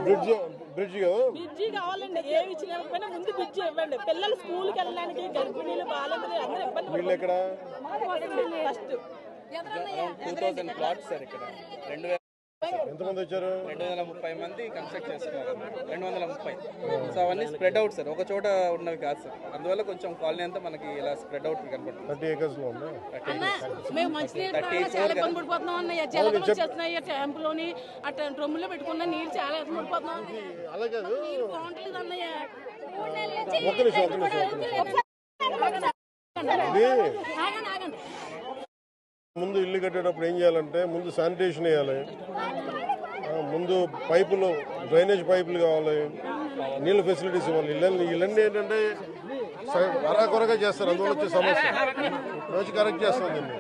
Bridge కావాలండి. ఏమి ఇచ్చినా ముందు బ్రిడ్జి ఇవ్వండి. పిల్లలు స్కూల్కి వెళ్ళడానికి, గర్భిణీలు, బాలింతలు అందరూ ఇబ్బంది ఫస్ట్ 2000 ప్లాట్స్ సార్ ఇక్కడ. ఎంతమంది వచ్చారు? 230 మంది కన్స్ట్రక్ట్ చేస్తున్నారు. 230. సో అవన్నీ స్ప్రెడ్ అవుట్ సార్, ఒక చోట ఉన్నవి కాదు సార్. అందువల్ల కొంచెం కాలనీ అంతా మనకి ఇలా స్ప్రెడ్ అవుట్ కనపడుతుంది. 30 acres లో ఉంది. మేము మంచినీళ్ళు చాలా ఇబ్బంది పడిపోతున్నాం అన్నయ్య. జలగలు వచ్చేస్తున్నాయి ట్యాంపులోని, అట్లా డ్రమ్ములో పెట్టుకున్న నీళ్ళు చాలా ఇబ్బంది పడిపోతున్నాం. అలాగే నీళ్ళు బాగుంటలేదు అన్నయ్య. ఒక్క నిమిషం. ముందు ఇల్లు కట్టేటప్పుడు ఏం చేయాలంటే ముందు శానిటేషన్ వేయాలి, ముందు పైపులు, డ్రైనేజ్ పైపులు కావాలి, నీళ్ళ ఫెసిలిటీస్ ఇవ్వాలి. ఇవన్నీ ఏంటంటే అరాకొరగా చేస్తారు, అందువల్ల వచ్చే సమస్య రోజు కరెక్ట్ చేస్తాం దీన్ని.